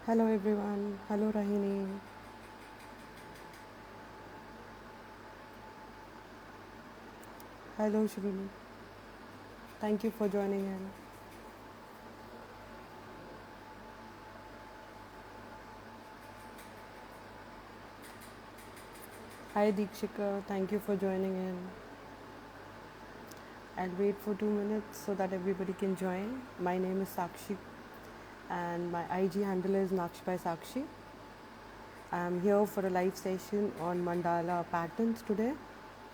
Hello everyone. Hello Rahini. Hello Shruni. Thank you for joining in. Hi Deekshika. Thank you for joining in. I'll wait for 2 minutes so that everybody can join. My name is Sakshi and my IG handle is Nakshi by Sakshi. I'm here for a live session on Mandala patterns today.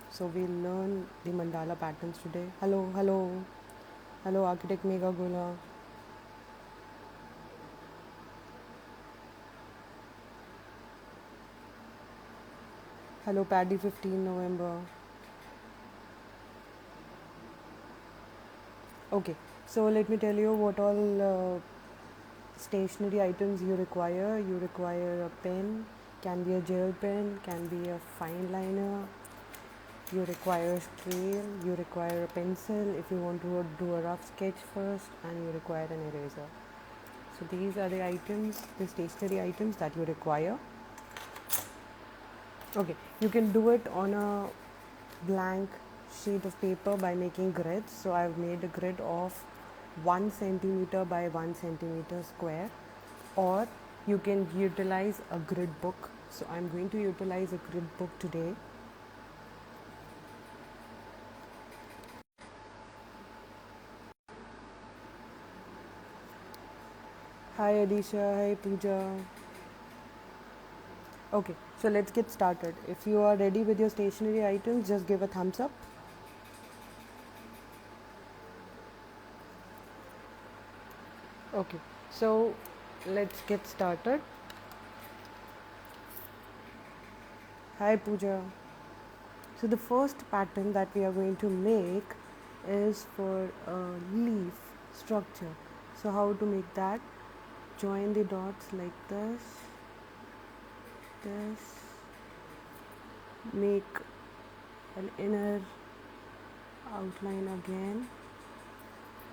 So we'll learn the Mandala patterns today. Hello, hello. Hello Architect Megha Gula. Hello Paddy 15 November. Okay, so let me tell you what all stationery items you require. You require a pen, can be a gel pen, can be a fine liner. You require a scale, you require a pencil if you want to do a rough sketch first, and you require an eraser. So these are the items, the stationery items that you require. Okay, you can do it on a blank sheet of paper by making grids. So I've made a grid of 1 centimeter by 1 centimeter square, or you can utilize a grid book. So I'm going to utilize a grid book today. Hi Adisha, hi Pooja. Okay, so let's get started. If you are ready with your stationery items, just give a thumbs up. Okay, so let's get started. Hi Pooja. So the first pattern that we are going to make is for a leaf structure. So how to make that? Join the dots like this, make an inner outline again,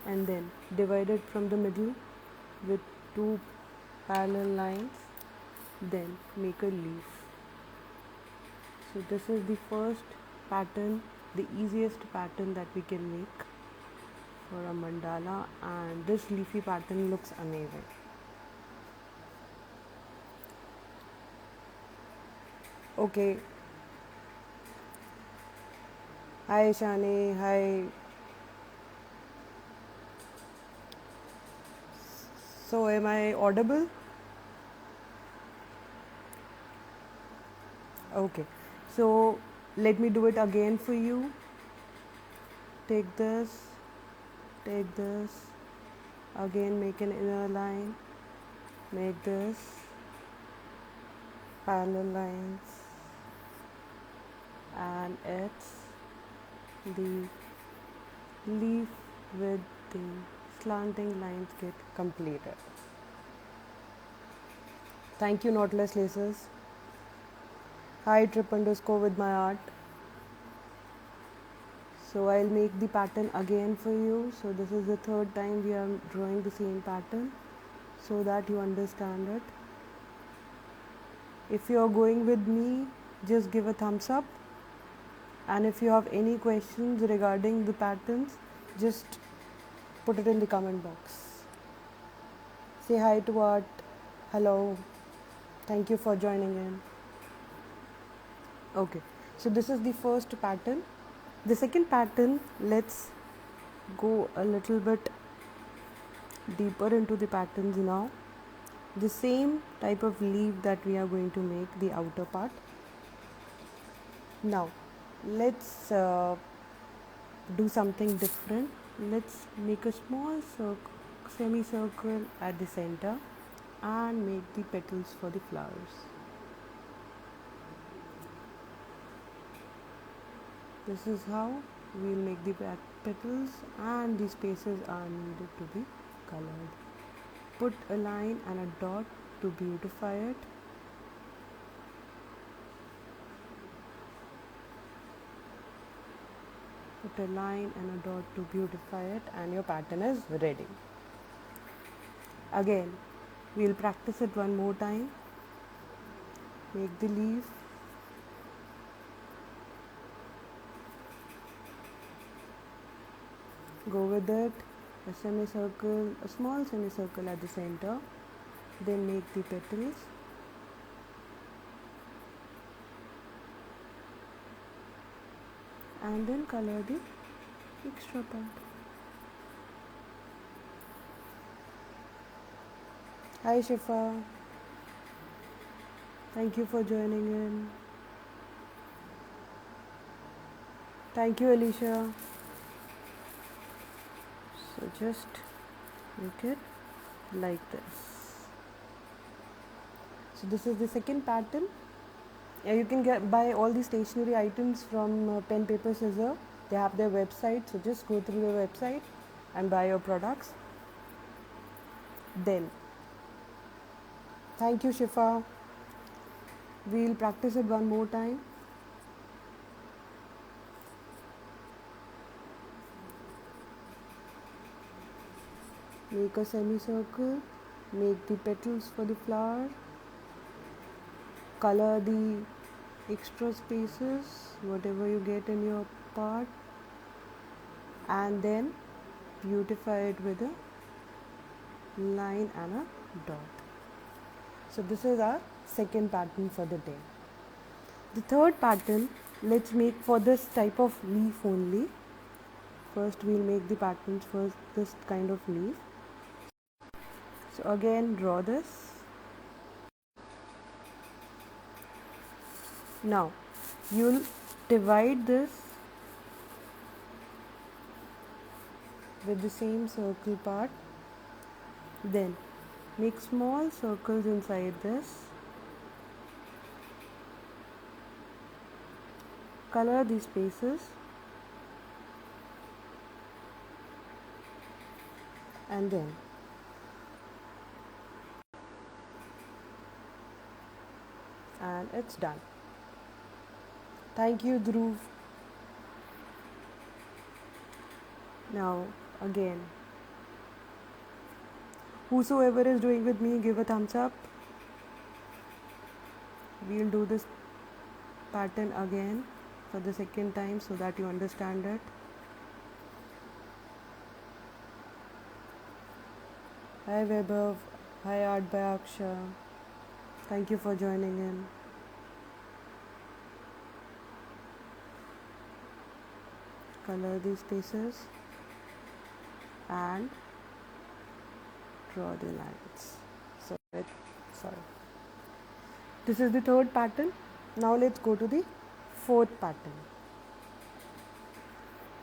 and then divide it from the middle with two parallel lines, then make a leaf. So this is the first pattern, the easiest pattern that we can make for a mandala, and this leafy pattern looks amazing. Okay. Hi Shani, hi. So am I audible? Okay. So let me do it again for you. Take this, again make an inner line, make this, parallel lines, and it's the leaf with the slanting lines get completed. Thank you, Nautilus Laces. Hi, trip underscore with my art. So I'll make the pattern again for you. So this is the third time we are drawing the same pattern so that you understand it. If you are going with me, just give a thumbs up. And if you have any questions regarding the patterns, just put it in the comment box. Say hi to Art. Hello. Thank you for joining in. Okay, so this is the first pattern. The second pattern, let's go a little bit deeper into the patterns now. The same type of leaf that we are going to make the outer part. Now, let's do something different. Let's make a small semicircle at the center and make the petals for the flowers. This is how we'll make the petals, and the spaces are needed to be colored. Put a line and a dot to beautify it. Put a line and a dot to beautify it, and your pattern is ready. Again, We'll practice it one more time. Make the leaf. Go with it, a semicircle, a small semicircle at the center. Then make the petals. And then color the extra part. Hi Shifa. Thank you for joining in. Thank you Alicia. So just make it like this. So this is the second pattern. You can buy all the stationery items from Pen Paper Scissor. They have their website, so just go through the website and buy your products. Then, thank you Shifa. We'll practice it one more time. Make a semicircle, make the petals for the flower, color the extra spaces, whatever you get in your part, and then beautify it with a line and a dot. So this is our second pattern for the day. The third pattern, let's make for this type of leaf only. First we'll make the patterns for this kind of leaf. So again draw this. Now you'll divide this with the same circle part. Then make small circles inside this. Color the spaces and then and it's done. Thank you Dhruv. Now again, whosoever is doing with me, give a thumbs up. We'll do this pattern again for the second time so that you understand it. Hi Vaibhav, hi Art by Aksha. Thank you for joining in. Color these spaces and draw the lines. Sorry. This is the third pattern. Now let's go to the fourth pattern.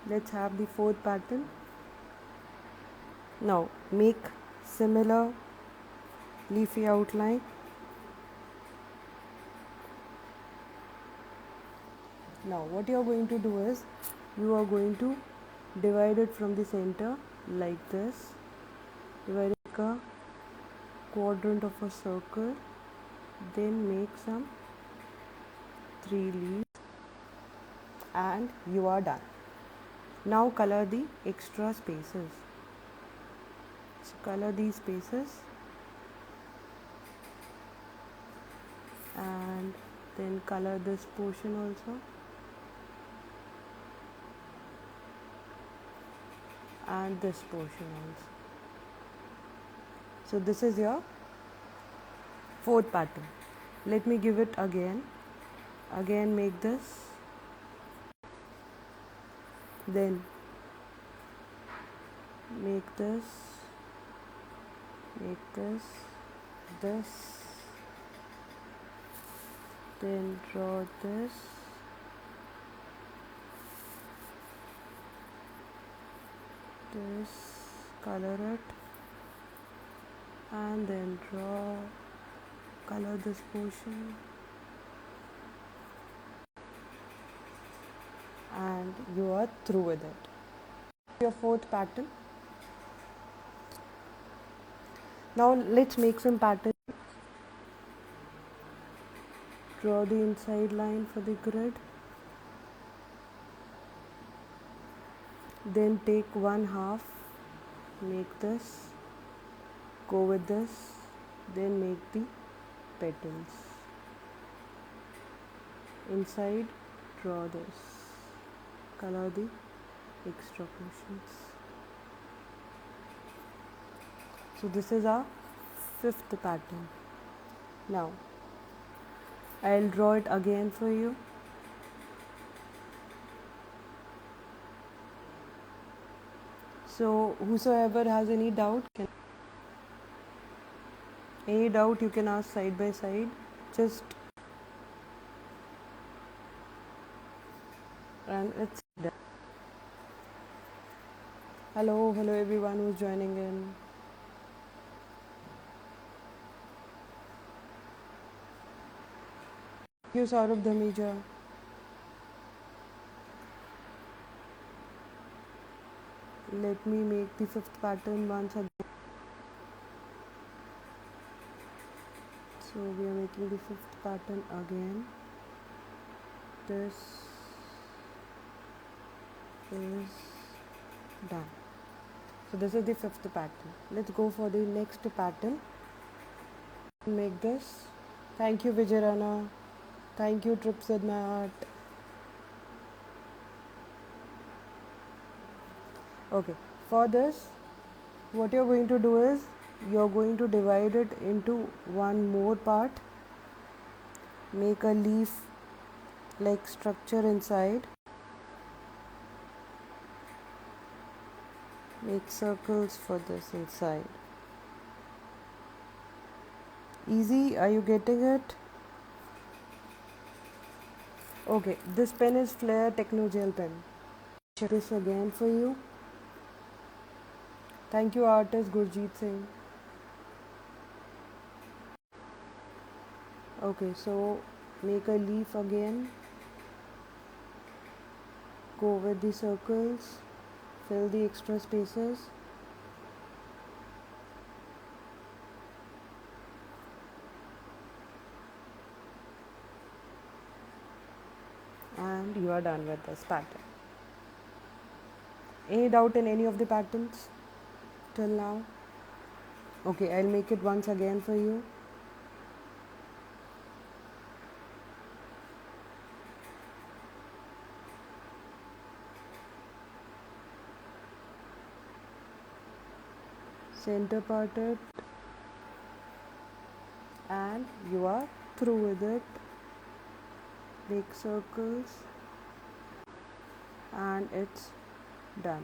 Let's have the fourth pattern. Now make similar leafy outline. Now what you are going to do is, you are going to divide it from the center like this. Divide it like a quadrant of a circle. Then make some 3 leaves and you are done. Now color the extra spaces. So color these spaces and then color this portion also. And this portion also. So this is your fourth pattern. Let me give it again. Again make this. Then make this. Make this. This. Then draw this. This, color it and then draw, color this portion and you are through with it. Your fourth pattern. Now let's make some patterns. Draw the inside line for the grid. Then take 1/2, make this, go with this, then make the petals. Inside, draw this, color the extra portions. So this is our fifth pattern. Now I'll draw it again for you. So whosoever has any doubt, you can ask side by side. Just and it's done. Hello everyone who's joining in. Thank you, Saurabh Dhamija. Let me make the fifth pattern once again. So we are making the fifth pattern again. This is done. So this is the fifth pattern. Let's go for the next pattern. Make this. Thank you, Vijayana. Thank you, Trips with my art. Okay, for this, what you're going to do is you're going to divide it into one more part. Make a leaf like structure inside. Make circles for this inside. Easy, are you getting it? Okay, this pen is Flair Techno Gel pen. Check this again for you. Thank you, artist Gurjeet Singh. Okay, so make a leaf again. Go with the circles. Fill the extra spaces. And you are done with this pattern. Any doubt in any of the patterns till now? Okay, I'll make it once again for you. Center part it, and you are through with it. Make circles, and it's done.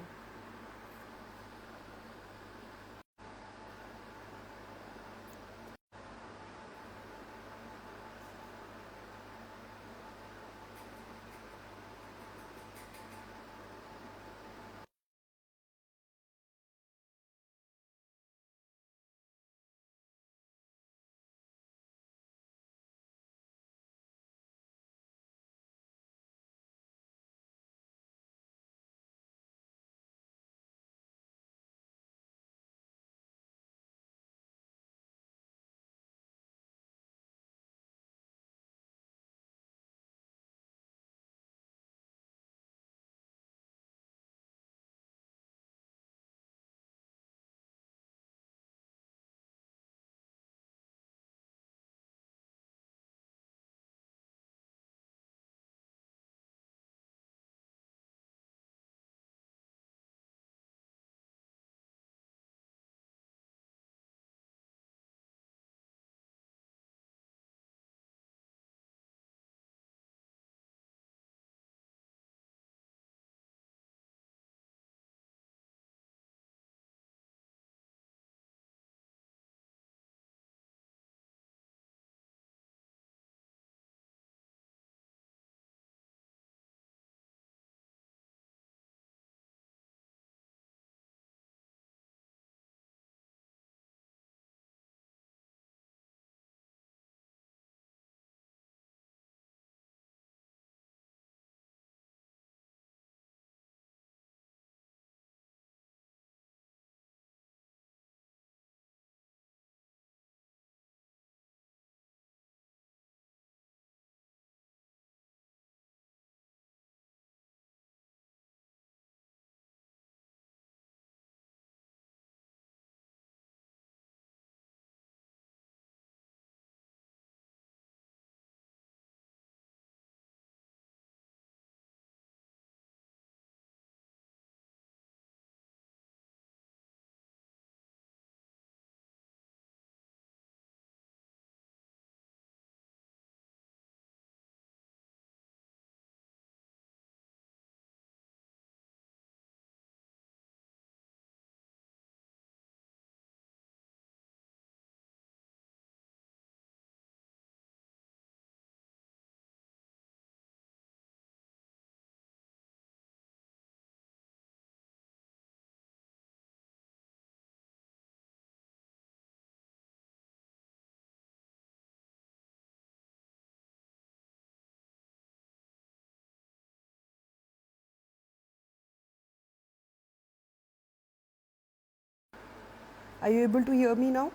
Are you able to hear me now?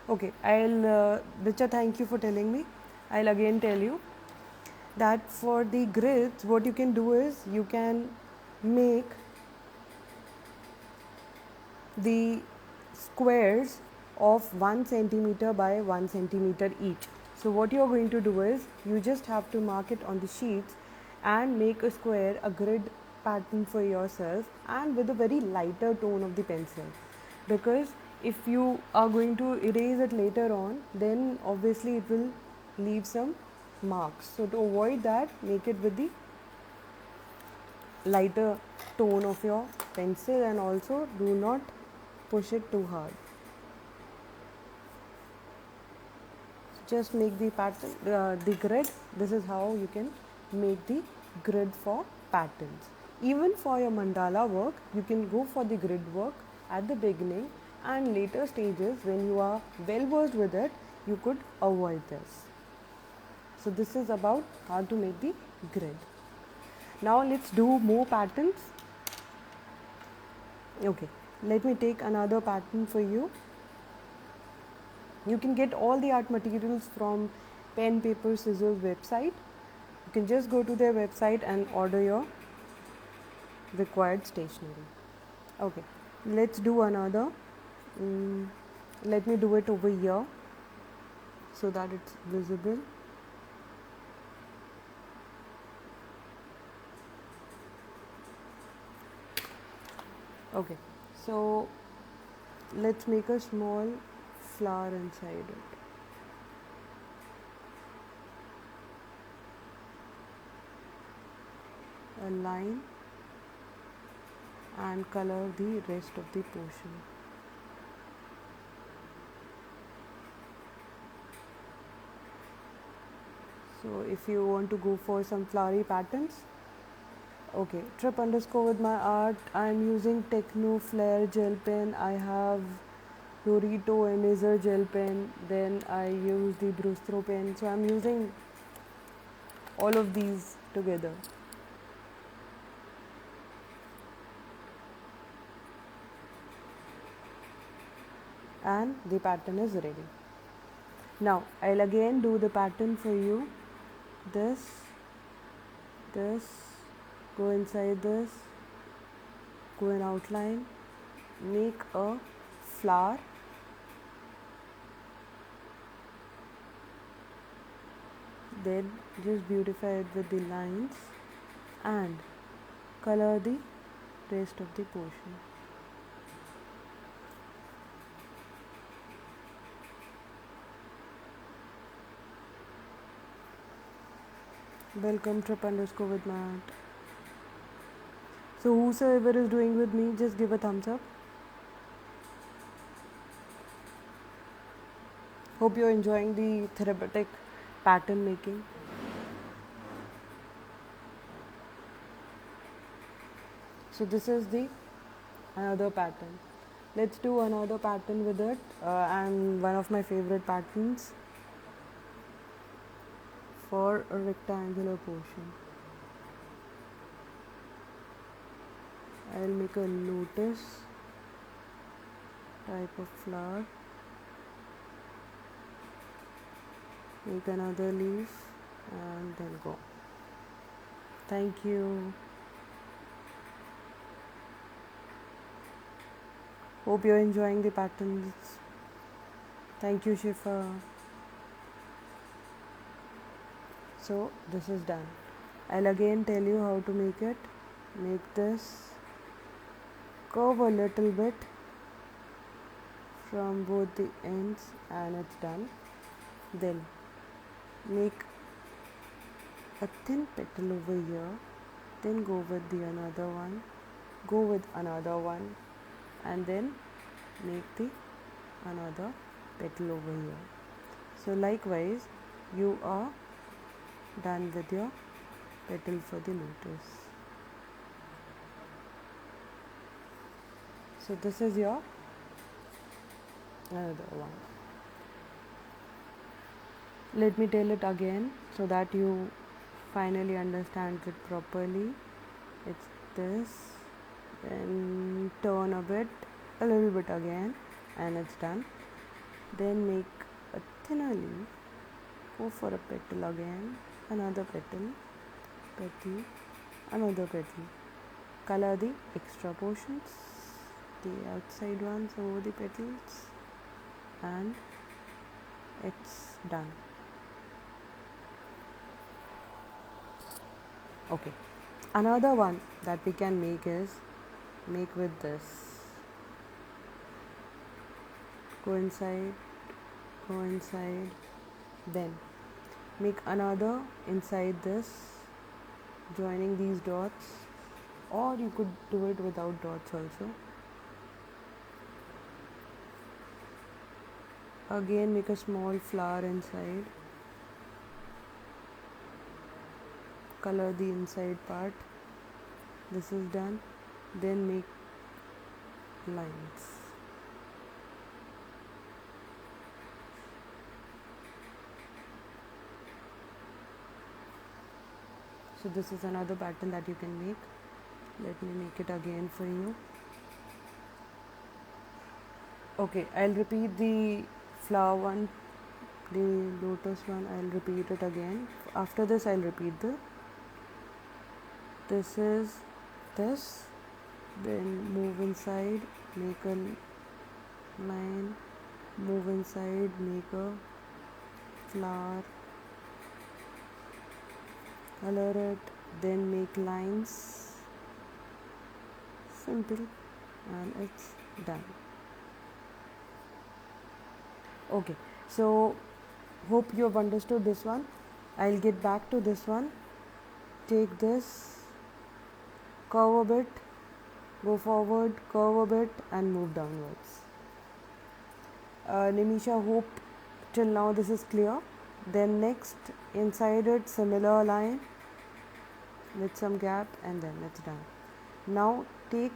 Okay, Richa, thank you for telling me. I'll again tell you that for the grids, what you can do is you can make the squares of 1 centimeter by 1 centimeter each. So what you're going to do is you just have to mark it on the sheets and make a square, a grid pattern for yourself, and with a very lighter tone of the pencil, because if you are going to erase it later on, then obviously it will leave some marks. So to avoid that, make it with the lighter tone of your pencil, and also do not push it too hard. Just make the pattern, the grid. This is how you can make the grid for patterns. Even for your mandala work, you can go for the grid work at the beginning, and later stages when you are well versed with it, you could avoid this. So this is about how to make the grid. Now let's do more patterns. Okay, let me take another pattern for you. You can get all the art materials from Pen Paper Scissors website. You can just go to their website and order your required stationery. Okay, let's do another. Let me do it over here so that it's visible. Okay, so let's make a small flower inside it. A line and color the rest of the portion. So if you want to go for some flowery patterns, okay, trip_ with my art. I'm using Techno Flare gel pen. I have Dorito Eraser gel pen. Then I use the Brustro pen. So I'm using all of these together. And the pattern is ready. Now I'll again do the pattern for you. This, go inside this, go in outline, make a flower, then just beautify it with the lines and color the rest of the portion. Welcome trip_ with my art. So whosoever is doing with me, just give a thumbs up. Hope you're enjoying the therapeutic pattern making. So this is the another pattern. Let's do another pattern with it, and one of my favorite patterns for a rectangular portion. I'll make a lotus type of flower, make another leaf and then go. Thank you. Hope you're enjoying the patterns. Thank you, Shifa. So this is done. I'll again tell you how to make it. Make this, curve a little bit from both the ends and it's done. Then make a thin petal over here, then go with the another one, go with another one, and then make the another petal over here. So likewise you are done with your petal for the lotus. So this is your another one. Let me tell it again so that you finally understand it properly. It's this, then turn a little bit again, and it's done. Then make a thinner leaf, go for a petal again, another petal, another petal. Color the extra portions, the outside ones over the petals, and it's done. Okay, another one that we can make is make with this. Go inside, then make another inside this, joining these dots, or you could do it without dots also. Again make a small flower inside, color the inside part. This is done. Then make lines. So this is another pattern that you can make. Let me make it again for you. Okay, I'll repeat the flower one, the lotus one. I'll repeat it again. After this I'll repeat this is this, then move inside, make a line, move inside, make a flower, color it, then make lines, simple, and it's done. Okay, so hope you have understood this one. I'll get back to this one. Take this, curve a bit, go forward, curve a bit, and move downwards. Nimisha, hope till now this is clear. Then next, inside it, similar line with some gap, and then it's done. Now take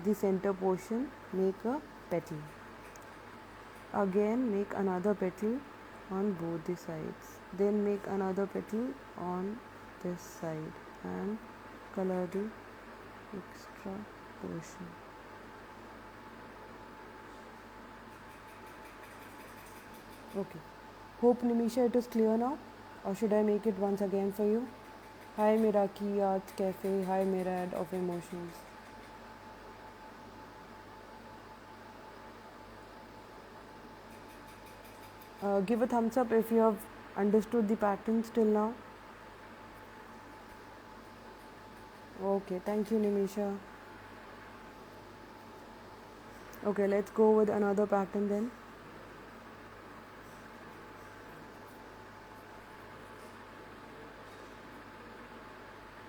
the center portion, make a petal. Again make another petal on both the sides. Then make another petal on this side and color the extra portion. Okay. Hope Nimisha it is clear now, or should I make it once again for you? Hi Miraki Art Cafe, hi Mirad of Emotions. Give a thumbs up if you have understood the patterns till now. Okay, thank you Nimisha. Okay, let's go with another pattern then.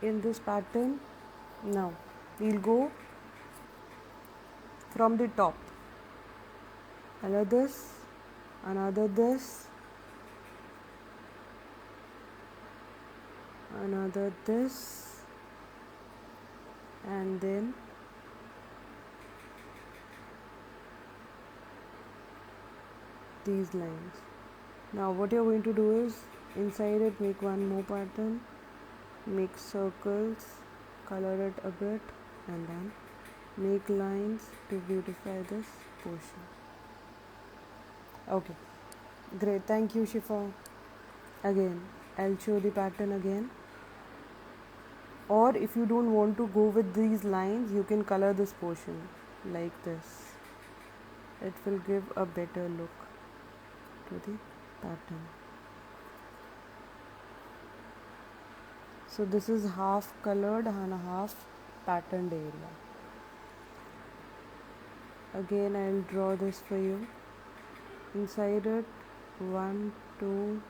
In this pattern, now we'll go from the top. Another this, another this, another this, and then these lines. Now what you're going to do is inside it make one more pattern, make circles, color it a bit, and then make lines to beautify this portion. Okay, great, thank you Shifa. Again I'll show the pattern again, or if you don't want to go with these lines, you can color this portion like this. It will give a better look to the pattern. So this is half colored and half patterned area. Again I'll draw this for you. Inside it, 1, 2,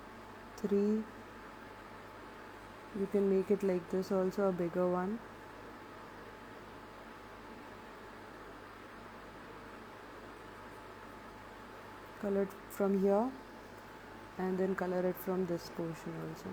3. You can make it like this also, a bigger one. Color it from here and then color it from this portion also.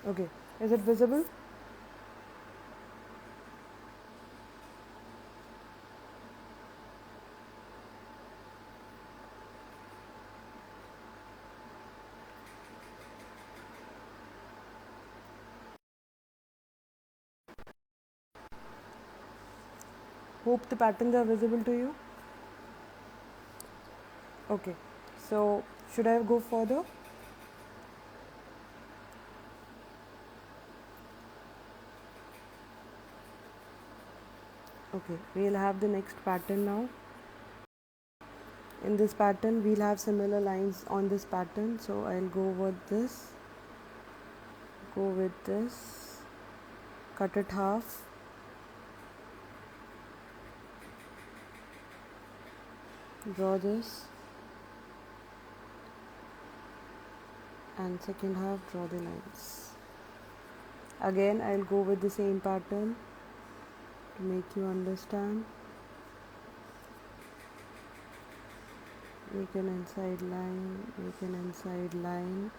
Okay, is it visible? Hope the patterns are visible to you. Okay, so should I go further? Okay, we'll have the next pattern now. In this pattern, we'll have similar lines on this pattern, so I'll go with this, cut it half, draw this, and second half draw the lines. Again, I'll go with the same pattern to make you understand. Make an inside line, make an inside line.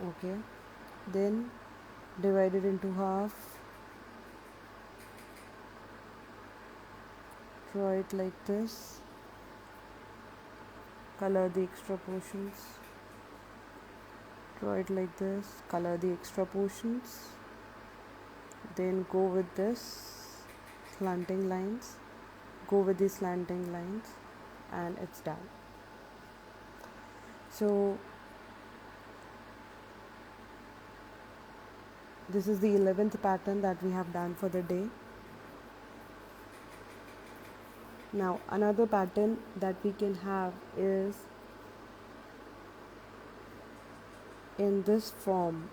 Okay, then divide it into half, draw it like this, color the extra portions, draw it like this, color the extra portions, then go with this slanting lines, go with the slanting lines, and it's done. So this is the 11th pattern that we have done for the day. Now another pattern that we can have is in this form.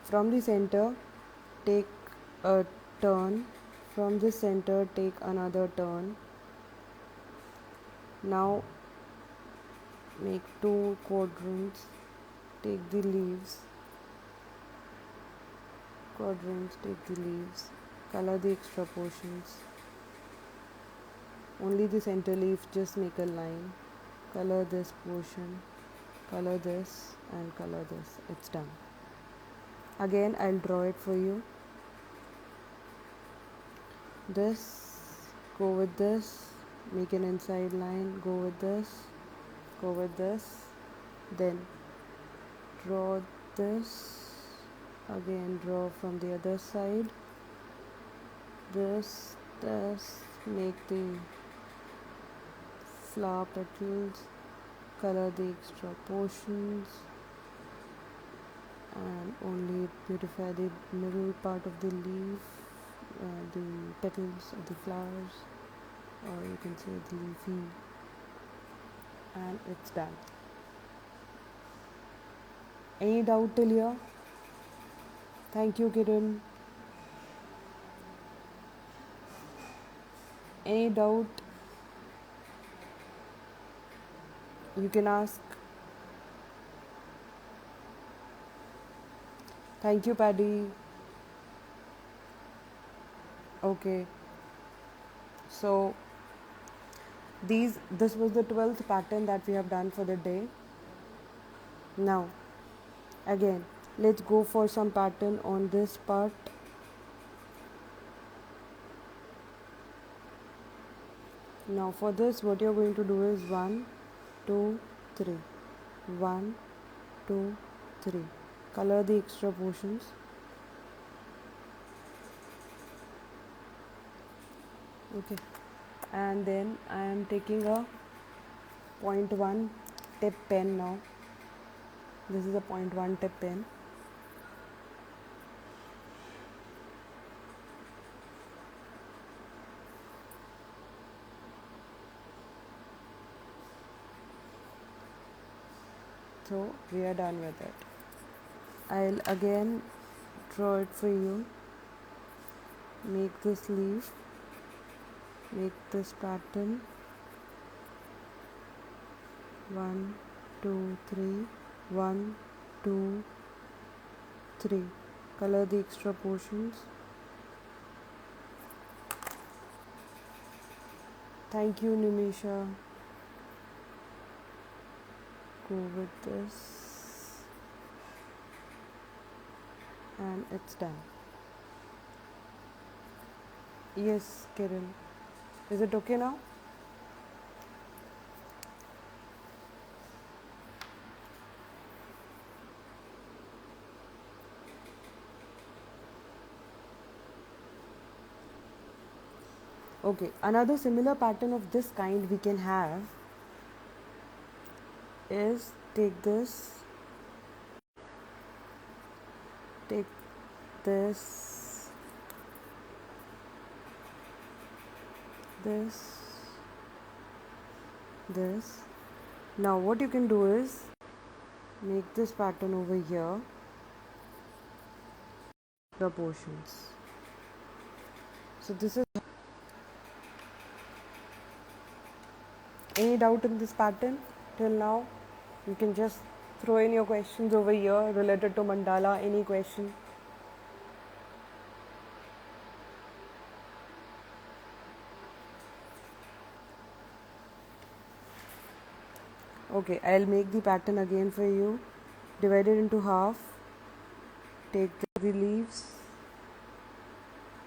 From the center, take a turn. From the center, take another turn. Now make 2 quadrants. Take the leaves. Take the leaves. Color the extra portions. Only the center leaf, just make a line. Color this portion. Color this and color this. It's done. Again, I'll draw it for you. This, go with this, make an inside line, go with this, then draw this, again draw from the other side, this, make the flower petals, color the extra portions, and only beautify the middle part of the leaf, the petals of the flowers, or you can say the leafy, and it's done. Any doubt till here? Thank you, Kiran. Any doubt? You can ask. Thank you, Paddy. Okay. So this was the 12th pattern that we have done for the day. Now again, let's go for some pattern on this part. Now for this, what you're going to do is 1, 2, 3. 1, 2, 3. Color the extra portions. Okay. And then I am taking a 0.1 tip pen now. This is a 0.1 tip pen. So we are done with it. I'll again draw it for you. Make this leaf. Make this pattern. 1, 2, 3. 1, 2, 3. Color the extra portions. Thank you, Nimisha. Go with this. And it's done. Yes, Kiran. Is it okay now? Okay, another similar pattern of this kind we can have is take this, take this, this, this. Now what you can do is make this pattern over here, the portions. So this is. Any doubt in this pattern till now? You can just throw in your questions over here related to mandala. Any question? Okay, I'll make the pattern again for you. Divide it into half. Take the leaves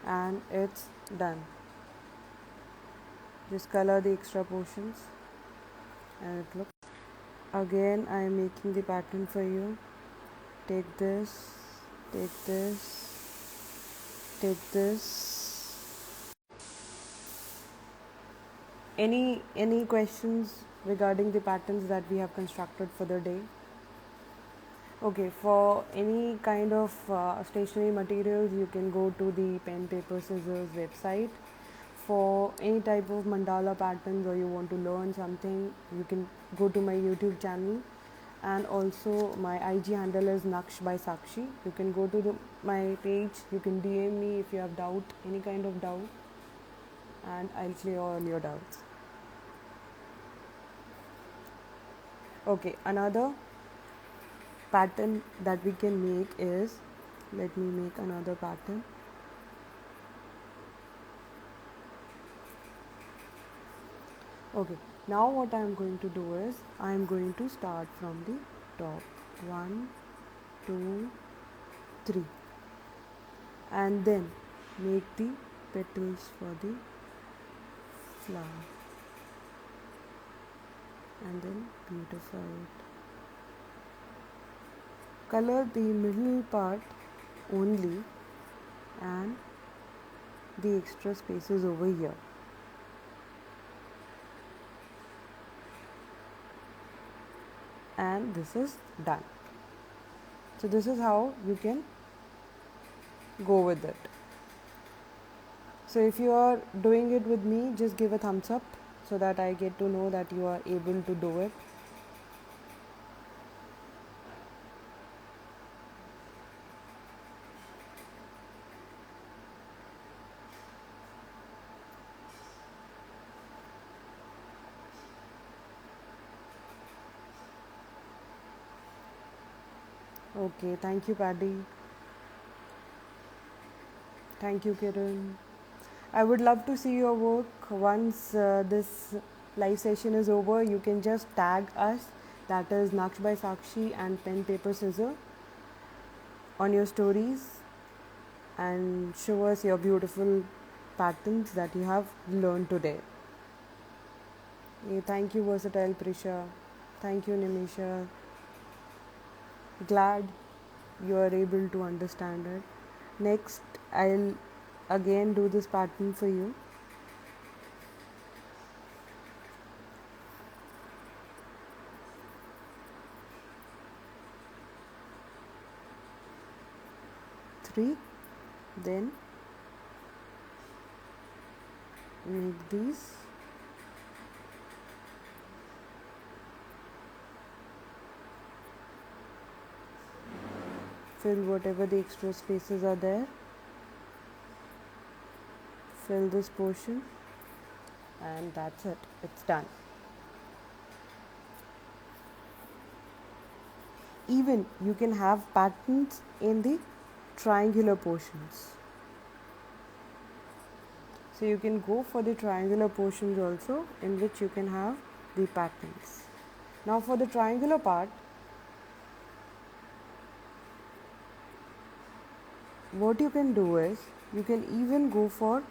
and it's done. Just color the extra portions and it looks. Again, I am making the pattern for you. Take this, take this, take this. Any questions regarding the patterns that we have constructed for the day? Okay, for any kind of stationery materials, you can go to the pen, paper, scissors website. For any type of mandala patterns or you want to learn something, you can go to my YouTube channel, and also my IG handle is Naksh by Sakshi. You can go to my page, you can DM me if you have doubt, any kind of doubt, and I'll clear all your doubts. Okay, another pattern that we can make is, let me make another pattern. Okay, now what I am going to do is I am going to start from the top. 1, 2, 3, and then make the petals for the flower and then beautify it. Color the middle part only and the extra spaces over here. And this is done. So this is how you can go with it. So if you are doing it with me, just give a thumbs up so that I get to know that you are able to do it. Okay, thank you, Paddy. Thank you, Kiran. I would love to see your work. Once this live session is over, you can just tag us, that is Naksh by Sakshi and pen, paper, scissor, on your stories and show us your beautiful patterns that you have learned today. Thank you, Versatile Prisha. Thank you, Nimisha. Glad you are able to understand it. Next, I'll again do this pattern for you. Three, then make these. Fill whatever the extra spaces are there. Fill this portion and that's it. It's done. Even you can have patterns in the triangular portions. So you can go for the triangular portions also, in which you can have the patterns. Now for the triangular part, what you can do is, you can even go for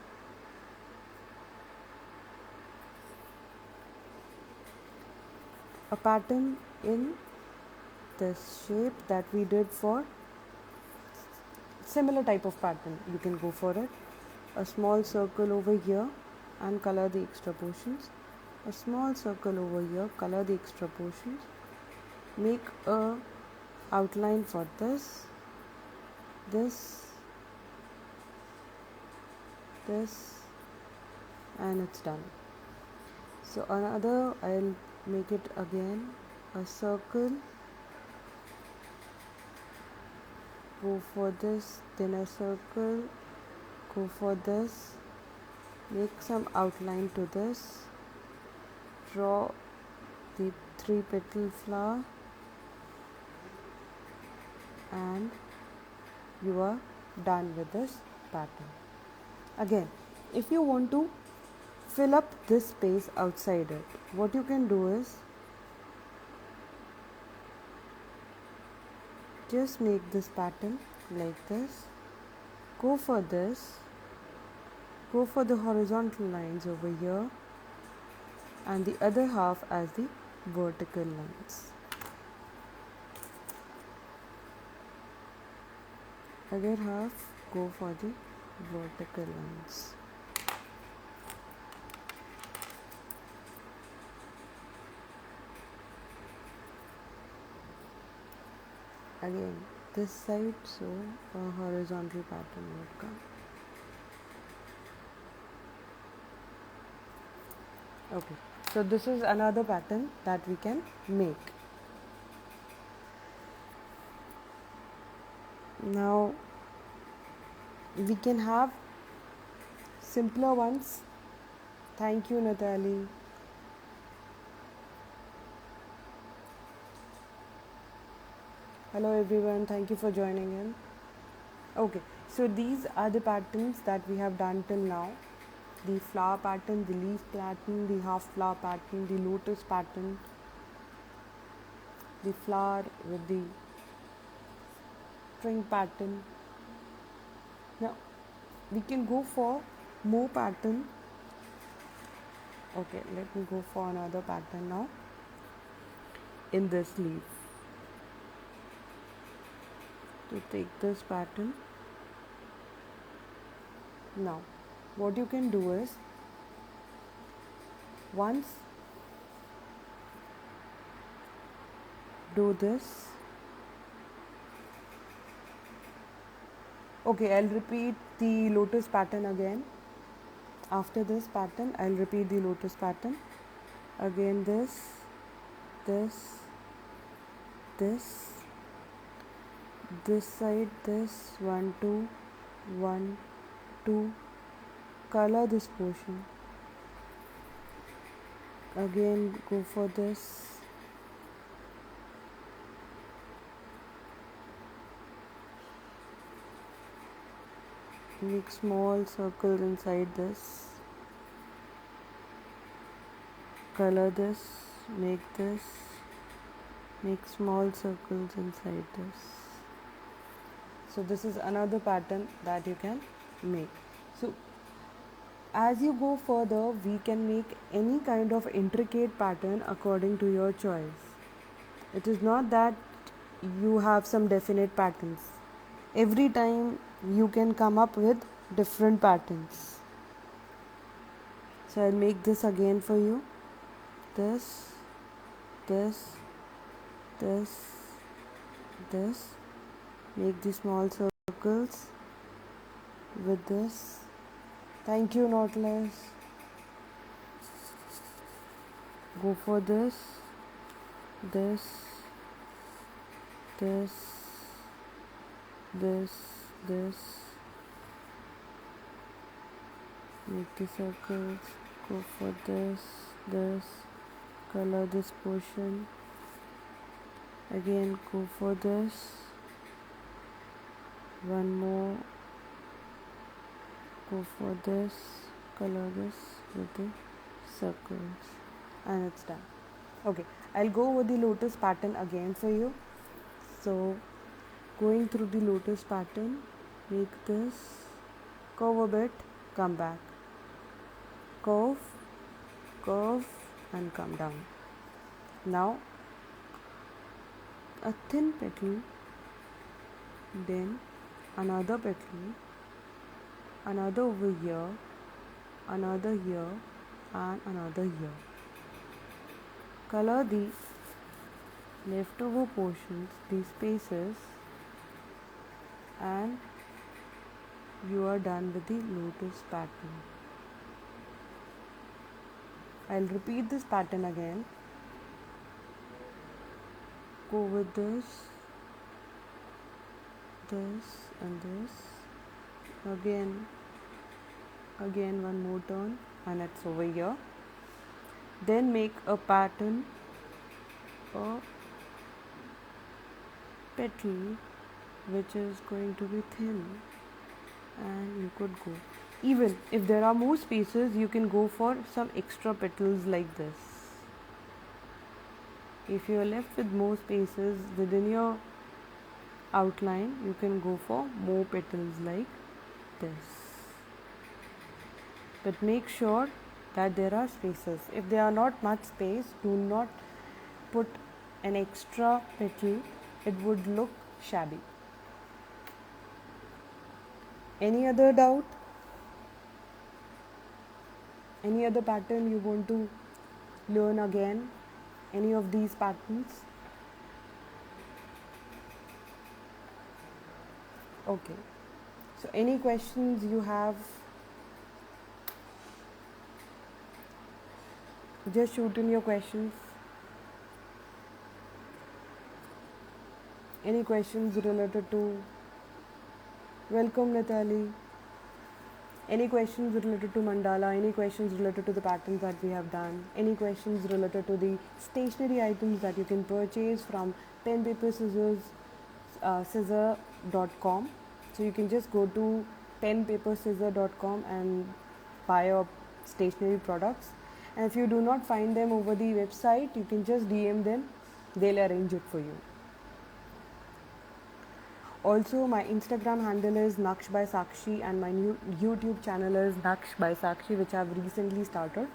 a pattern in this shape that we did for similar type of pattern. You can go for it. A small circle over here and color the extra portions. A small circle over here, color the extra portions. Make a outline for this, and it's done. So another, I'll make it again a circle, go for this, then a circle, go for this, make some outline to this, draw the 3 petal flower, and you are done with this pattern. Again, if you want to fill up this space outside it, what you can do is just make this pattern like this, go for this, go for the horizontal lines over here, and the other half as the vertical lines. Other half, go for the vertical lines. Again, this side, so a horizontal pattern would come. Okay, so this is another pattern that we can make. Now we can have simpler ones. Thank you, Natalie. Hello everyone, thank you for joining in. Okay, so these are the patterns that we have done till now. The flower pattern, the leaf pattern, the half flower pattern, the lotus pattern, the flower with the string pattern. Now we can go for more pattern. Okay, let me go for another pattern now in this leaf. To take this pattern. Now what you can do is, once do this. Okay, I'll repeat the lotus pattern again. After this pattern, I'll repeat the lotus pattern. Again this, this side, this, 1, 2, 1, 2, color this portion. Again go for this. Make small circles inside this. Color this, make small circles inside this. So this is another pattern that you can make. So as you go further, we can make any kind of intricate pattern according to your choice. It is not that you have some definite patterns. Every time you can come up with different patterns. So I'll make this again for you. This, make the small circles with this. Thank you, Nautilus. Go for this, make the circles. Go for this, color this portion. Again go for this, one more, go for this, color this with the circles, and it's done. Okay, I'll go over the lotus pattern again for you. So going through the lotus pattern, make this curve a bit, come back, curve, curve, and come down. Now a thin petal, then another petal, another over here, another here, and another here. Color the leftover portions, these spaces, and you are done with the lotus pattern. I'll repeat this pattern again. Go with this, and this. Again one more turn, and it's over here. Then make a pattern, a petal which is going to be thin, and you could go. Even if there are more spaces, you can go for some extra petals like this. If you are left with more spaces within your outline, you can go for more petals like this. But make sure that there are spaces. If there are not much space, do not put an extra petal. It would look shabby. Any other doubt? Any other pattern you want to learn again? Any of these patterns? Okay. So any questions you have? Just shoot in your questions. Any questions related to? Welcome, Natali. Any questions related to mandala? Any questions related to the patterns that we have done? Any questions related to the stationery items that you can purchase from pen, paper, scissors, scissor.com? So you can just go to penpaperscissor.com and buy your stationery products. And if you do not find them over the website, you can just DM them. They'll arrange it for you. Also, my Instagram handle is Naksh by Sakshi, and my new YouTube channel is Naksh by Sakshi, which I've recently started.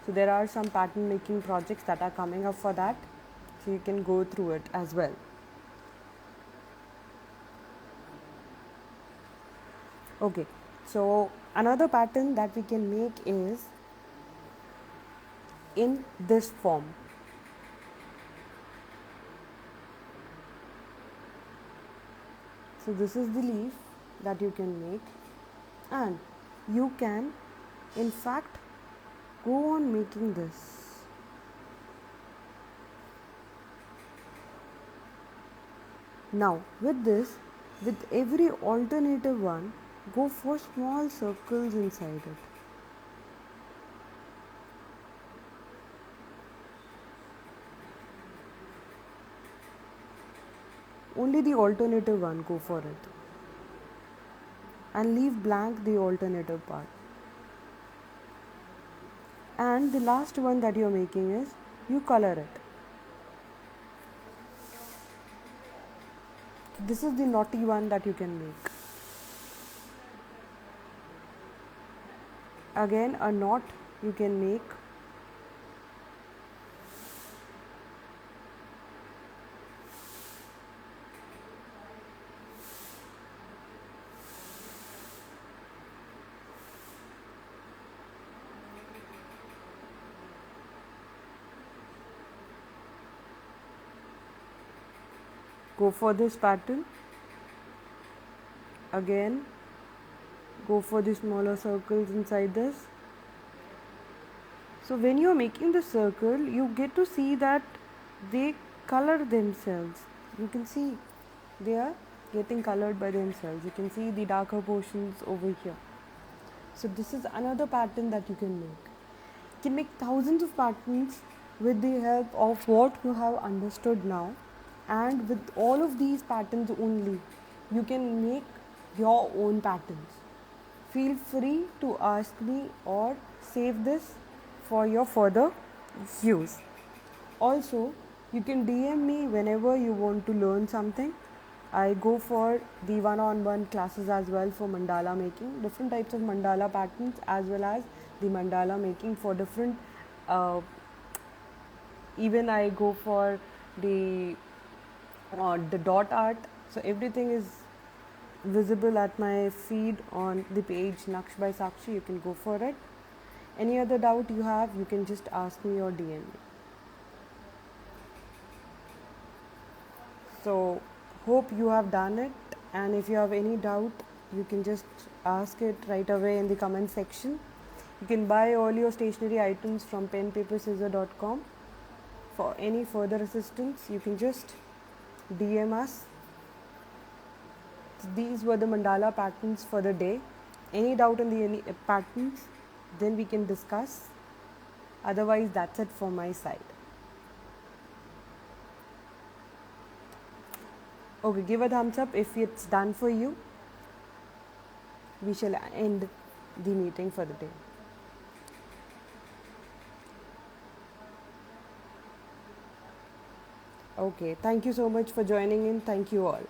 So there are some pattern making projects that are coming up for that. So you can go through it as well. Okay, so another pattern that we can make is in this form. So this is the leaf that you can make, and you can in fact go on making this. Now with this, with every alternative one, go for small circles inside it. Only the alternative one, go for it. And leave blank the alternative part. And the last one that you are making is, you color it. This is the naughty one that you can make. Again, a knot you can make. Go for this pattern. Again, go for the smaller circles inside this. So when you are making the circle, you get to see that they color themselves. You can see they are getting colored by themselves. You can see the darker portions over here. So this is another pattern that you can make. You can make thousands of patterns with the help of what you have understood now. And with all of these patterns only, you can make your own patterns. feel free to ask me or save this for your further use. Also, you can DM me whenever you want to learn something. I go for the one-on-one classes as well for mandala making, different types of mandala patterns, as well as the mandala making for different. Even I go for the dot art. So everything is visible at my feed on the page Naksh by Sakshi. You can go for it. Any other doubt you have, you can just ask me or DM me. So hope you have done it, and if you have any doubt, you can just ask it right away in the comment section. You can buy all your stationery items from penpaperscissor.com. For any further assistance, you can just DM us. These were the mandala patterns for the day. Any doubt on the patterns, then we can discuss. Otherwise, that's it from my side. Okay, give a thumbs up if it's done for you. We shall end the meeting for the day. Okay, thank you so much for joining in. Thank you all.